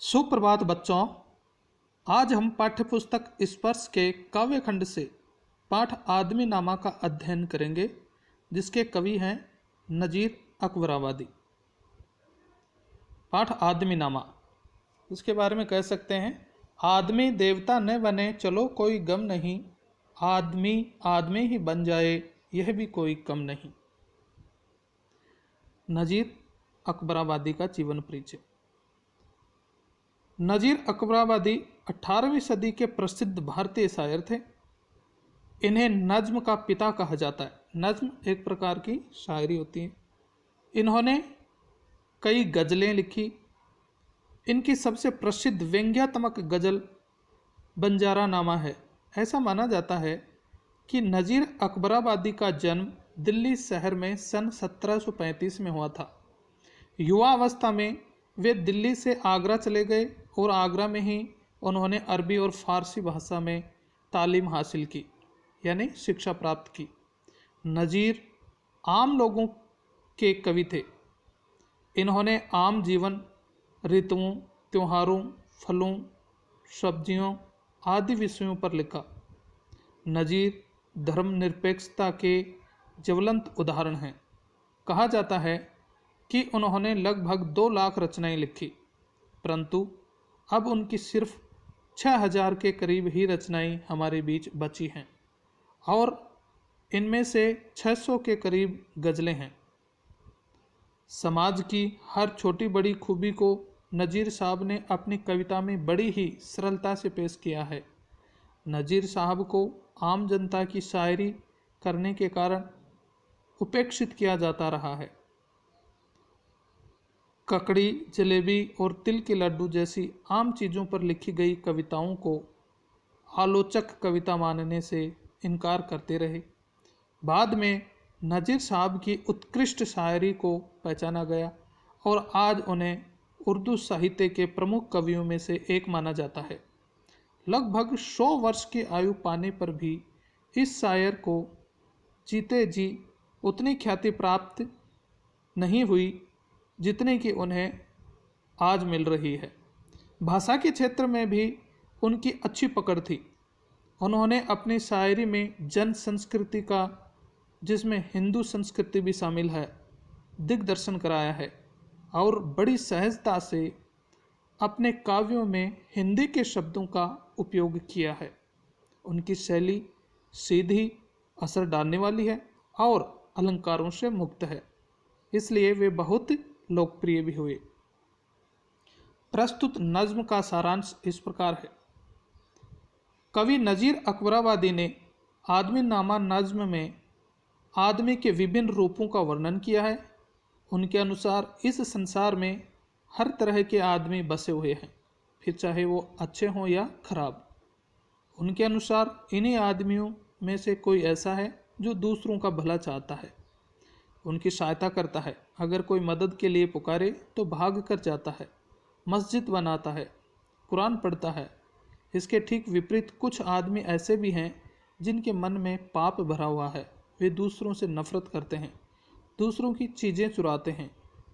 सुप्रभात बच्चों। आज हम पाठ्यपुस्तक स्पर्श के काव्य खंड से पाठ आदमी नामा का अध्ययन करेंगे, जिसके कवि हैं नजीर अकबराबादी। पाठ आदमी नामा, इसके बारे में कह सकते हैं, आदमी देवता न बने चलो कोई गम नहीं, आदमी आदमी ही बन जाए यह भी कोई कम नहीं। नजीर अकबराबादी का जीवन परिचय। नजीर अकबराबादी 18वीं सदी के प्रसिद्ध भारतीय शायर थे। इन्हें नज्म का पिता कहा जाता है। नज्म एक प्रकार की शायरी होती है। इन्होंने कई गज़लें लिखी। इनकी सबसे प्रसिद्ध व्यंग्यात्मक गज़ल बंजारा नामा है। ऐसा माना जाता है कि नजीर अकबराबादी का जन्म दिल्ली शहर में सन 1735 में हुआ था। युवा अवस्था में वे दिल्ली से आगरा चले गए और आगरा में ही उन्होंने अरबी और फारसी भाषा में तालीम हासिल की, यानी शिक्षा प्राप्त की। नजीर आम लोगों के कवि थे। इन्होंने आम जीवन, ऋतुओं, त्योहारों, फलों, सब्जियों आदि विषयों पर लिखा। नजीर धर्मनिरपेक्षता के ज्वलंत उदाहरण हैं। कहा जाता है कि उन्होंने लगभग 2 लाख रचनाएं लिखी, परंतु अब उनकी सिर्फ 6000 के करीब ही रचनाएं हमारे बीच बची हैं और इनमें से 600 के करीब गज़लें हैं। समाज की हर छोटी बड़ी खूबी को नजीर साहब ने अपनी कविता में बड़ी ही सरलता से पेश किया है। नजीर साहब को आम जनता की शायरी करने के कारण उपेक्षित किया जाता रहा है। ककड़ी, जलेबी और तिल के लड्डू जैसी आम चीज़ों पर लिखी गई कविताओं को आलोचक कविता मानने से इनकार करते रहे। बाद में नजीर साहब की उत्कृष्ट शायरी को पहचाना गया और आज उन्हें उर्दू साहित्य के प्रमुख कवियों में से एक माना जाता है। लगभग 100 वर्ष की आयु पाने पर भी इस शायर को जीते जी उतनी ख्याति प्राप्त नहीं हुई जितने की उन्हें आज मिल रही है। भाषा के क्षेत्र में भी उनकी अच्छी पकड़ थी। उन्होंने अपनी शायरी में जन संस्कृति का, जिसमें हिंदू संस्कृति भी शामिल है, दिग्दर्शन कराया है और बड़ी सहजता से अपने काव्यों में हिंदी के शब्दों का उपयोग किया है। उनकी शैली सीधी, असर डालने वाली है और अलंकारों से मुक्त है, इसलिए वे बहुत लोकप्रिय भी हुए। प्रस्तुत नज्म का सारांश इस प्रकार है। कवि नजीर अकबराबादी ने आदमी नामा नज्म में आदमी के विभिन्न रूपों का वर्णन किया है। उनके अनुसार इस संसार में हर तरह के आदमी बसे हुए हैं, फिर चाहे वो अच्छे हों या खराब। उनके अनुसार इन्हीं आदमियों में से कोई ऐसा है जो दूसरों का भला चाहता है, उनकी सहायता करता है। अगर कोई मदद के लिए पुकारे तो भाग कर जाता है, मस्जिद बनाता है, कुरान पढ़ता है। इसके ठीक विपरीत कुछ आदमी ऐसे भी हैं जिनके मन में पाप भरा हुआ है। वे दूसरों से नफरत करते हैं, दूसरों की चीज़ें चुराते हैं,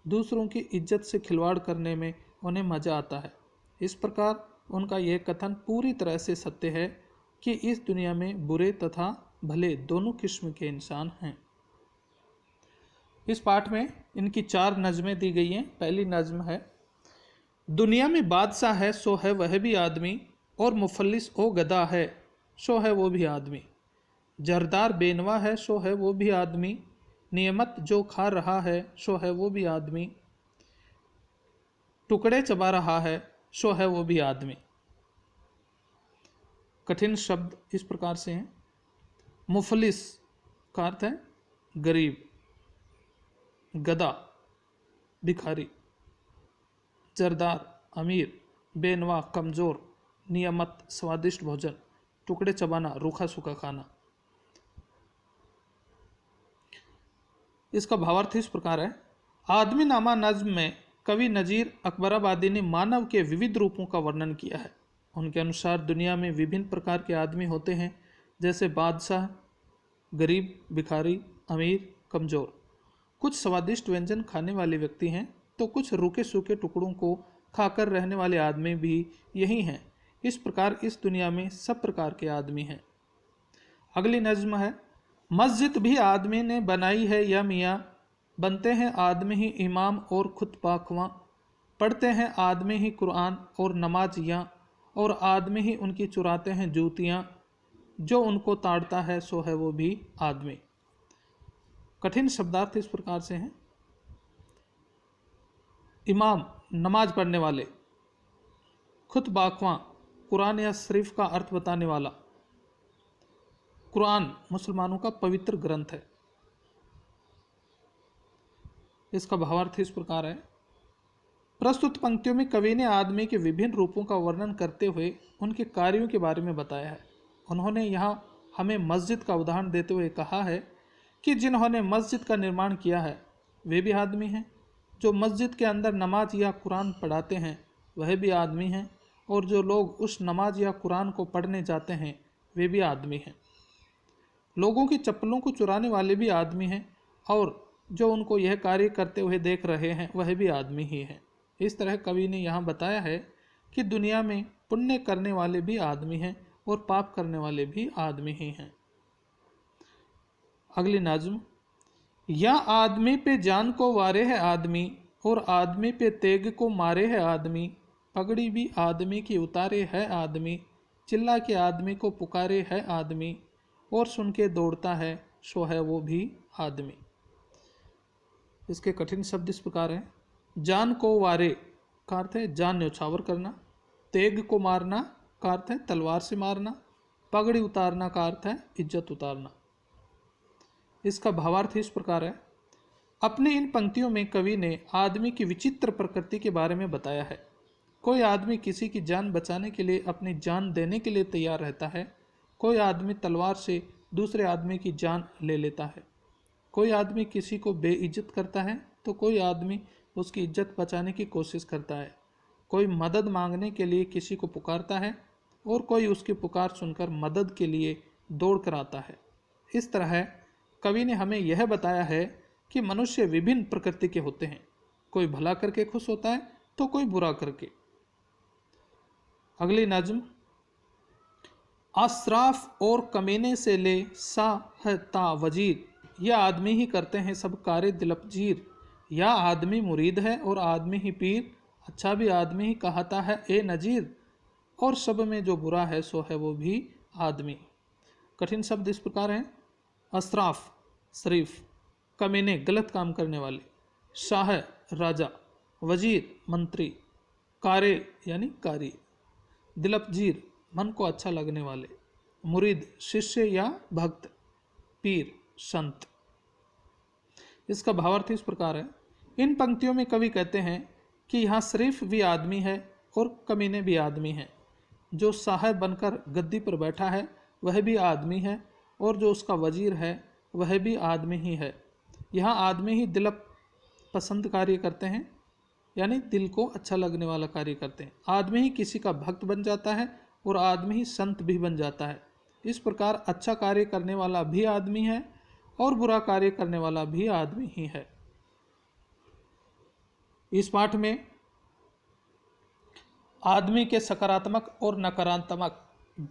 दूसरों की इज्जत से खिलवाड़ करने में उन्हें मज़ा आता है। इस प्रकार उनका यह कथन पूरी तरह से सत्य है कि इस दुनिया में बुरे तथा भले दोनों किस्म के इंसान हैं। इस पाठ में इनकी 4 नज़में दी गई हैं। पहली नज़म है, दुनिया में बादशाह है सो है वह भी आदमी, और मुफल्लिस ओ गदा है सो है वो भी आदमी। जरदार बेनवा है सो है वो भी आदमी, नियमत जो खा रहा है सो है वो भी आदमी, टुकड़े चबा रहा है सो है वो भी आदमी। कठिन शब्द इस प्रकार से हैं। मुफलिस का अर्थ है गरीब, गदा भिखारी, जरदार अमीर, बेनवा कमज़ोर, नियमत स्वादिष्ट भोजन, टुकड़े चबाना रूखा सूखा खाना। इसका भावार्थ इस प्रकार है। आदमी नामा नज्म में कवि नजीर अकबराबादी ने मानव के विविध रूपों का वर्णन किया है। उनके अनुसार दुनिया में विभिन्न प्रकार के आदमी होते हैं, जैसे बादशाह, गरीब, भिखारी, अमीर, कमज़ोर। कुछ स्वादिष्ट व्यंजन खाने वाले व्यक्ति हैं तो कुछ रूखे सूखे टुकड़ों को खाकर रहने वाले आदमी भी यही हैं। इस प्रकार इस दुनिया में सब प्रकार के आदमी हैं। अगली नज्म है, मस्जिद भी आदमी ने बनाई है या मियाँ, बनते हैं आदमी ही इमाम और खुद पाकवां, पढ़ते हैं आदमी ही कुरान और नमाजियाँ, और आदमी ही उनकी चुराते हैं जूतियाँ, जो उनको ताड़ता है सो है वो भी आदमी। कठिन शब्दार्थ इस प्रकार से हैं। इमाम नमाज पढ़ने वाले, खुद बाकवां कुरान या शरीफ का अर्थ बताने वाला। कुरान मुसलमानों का पवित्र ग्रंथ है। इसका भावार्थ इस प्रकार है। प्रस्तुत पंक्तियों में कवि ने आदमी के विभिन्न रूपों का वर्णन करते हुए उनके कार्यों के बारे में बताया है। उन्होंने यहाँ हमें मस्जिद का उदाहरण देते हुए कहा है कि जिन्होंने मस्जिद का निर्माण किया है वे भी आदमी हैं, जो मस्जिद के अंदर नमाज या कुरान पढ़ाते हैं वह भी आदमी हैं, और जो लोग उस नमाज या कुरान को पढ़ने जाते हैं वे भी आदमी हैं। लोगों की चप्पलों को चुराने वाले भी आदमी हैं, और जो उनको यह कार्य करते हुए देख रहे हैं वह भी आदमी ही हैं। इस तरह कवि ने यहाँ बताया है कि दुनिया में पुण्य करने वाले भी आदमी हैं और पाप करने वाले भी आदमी ही हैं। अगली नज्म, या आदमी पे जान को वारे है आदमी, और आदमी पे तेग को मारे है आदमी, पगड़ी भी आदमी की उतारे है आदमी, चिल्ला के आदमी को पुकारे है आदमी, और सुन के दौड़ता है सो है वो भी आदमी। इसके कठिन शब्द इस प्रकार हैं। जान को वारे का अर्थ है जान न्यौछावर करना, तेग को मारना का अर्थ है तलवार से मारना, पगड़ी उतारना का अर्थ है इज्जत उतारना। इसका भावार्थ इस प्रकार है। अपने इन पंक्तियों में कवि ने आदमी की विचित्र प्रकृति के बारे में बताया है। कोई आदमी किसी की जान बचाने के लिए अपनी जान देने के लिए तैयार रहता है, कोई आदमी तलवार से दूसरे आदमी की जान ले लेता है, कोई आदमी किसी को बेइज्जत करता है तो कोई आदमी उसकी इज्जत बचाने की कोशिश करता है, कोई मदद मांगने के लिए किसी को पुकारता है और कोई उसकी पुकार सुनकर मदद के लिए दौड़ कर आता है। इस तरह कवि ने हमें यह बताया है कि मनुष्य विभिन्न प्रकृति के होते हैं, कोई भला करके खुश होता है तो कोई बुरा करके। अगली नज्म, असराफ और कमीने से ले साहता वजीर, यह आदमी ही करते हैं सब कारे दिलपजीर, या आदमी मुरीद है और आदमी ही पीर, अच्छा भी आदमी ही कहता है ए नजीर, और सब में जो बुरा है सो है वो भी आदमी। कठिन शब्द इस प्रकार हैं। असराफ शरीफ, कमीने गलत काम करने वाले, शाह राजा, वजीर मंत्री, कारे यानी कारी, दिलपजीर मन को अच्छा लगने वाले, मुरीद शिष्य या भक्त, पीर संत। इसका भावार्थ इस प्रकार है। इन पंक्तियों में कवि कहते हैं कि यहाँ शरीफ भी आदमी है और कमीने भी आदमी हैं। जो साहब बनकर गद्दी पर बैठा है वह भी आदमी है, और जो उसका वजीर है वह भी आदमी ही है। यहाँ आदमी ही दिल पसंद कार्य करते हैं, यानी दिल को अच्छा लगने वाला कार्य करते हैं। आदमी ही किसी का भक्त बन जाता है और आदमी ही संत भी बन जाता है। इस प्रकार अच्छा कार्य करने वाला भी आदमी है और बुरा कार्य करने वाला भी आदमी ही है। इस पाठ में आदमी के सकारात्मक और नकारात्मक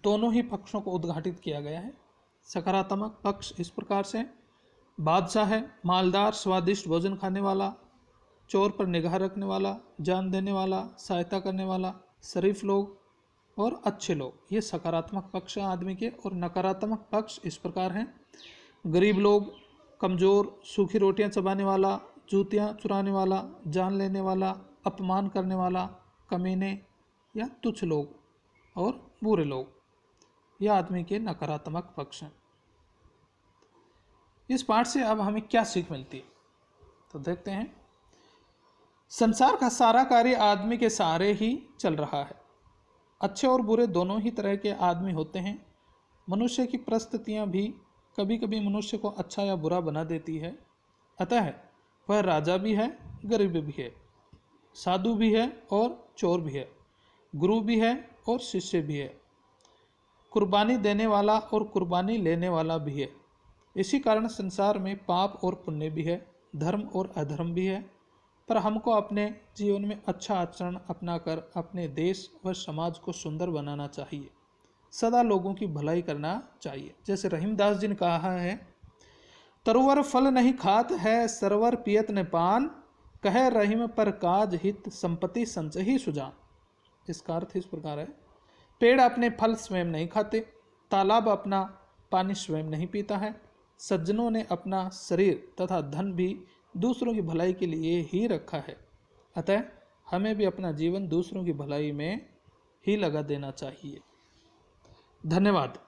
दोनों ही पक्षों को उद्घाटित किया गया है। सकारात्मक पक्ष इस प्रकार से, बादशाह है, मालदार स्वादिष्ट भोजन खाने वाला, चोर पर निगाह रखने वाला, जान देने वाला, सहायता करने वाला, शरीफ लोग और अच्छे लोग, ये सकारात्मक पक्ष हैं आदमी के। और नकारात्मक पक्ष इस प्रकार हैं, गरीब लोग, कमज़ोर, सूखी रोटियां चबाने वाला, जूतियां चुराने वाला, जान लेने वाला, अपमान करने वाला, कमीने या तुच्छ लोग और बुरे लोग, यह आदमी के नकारात्मक पक्ष हैं। इस पाठ से अब हमें क्या सीख मिलती है तो देखते हैं। संसार का सारा कार्य आदमी के सहारे ही चल रहा है। अच्छे और बुरे दोनों ही तरह के आदमी होते हैं। मनुष्य की परिस्थितियां भी कभी कभी मनुष्य को अच्छा या बुरा बना देती है। अतः वह राजा भी है, गरीब भी है, साधु भी है और चोर भी है, गुरु भी है और शिष्य भी है, कुर्बानी देने वाला और कुर्बानी लेने वाला भी है। इसी कारण संसार में पाप और पुण्य भी है, धर्म और अधर्म भी है, पर हमको अपने जीवन में अच्छा आचरण अपनाकर अपने देश व समाज को सुंदर बनाना चाहिए। सदा लोगों की भलाई करना चाहिए। जैसे रहीमदास जी ने कहा है, तरुवर फल नहीं खात है, सरवर पियत न पान, कह रहीम पर काज हित, संपत्ति संचही सुजान। इसका अर्थ इस प्रकार है, पेड़ अपने फल स्वयं नहीं खाते, तालाब अपना पानी स्वयं नहीं पीता है, सज्जनों ने अपना शरीर तथा धन भी दूसरों की भलाई के लिए ही रखा है। अतः हमें भी अपना जीवन दूसरों की भलाई में ही लगा देना चाहिए। धन्यवाद।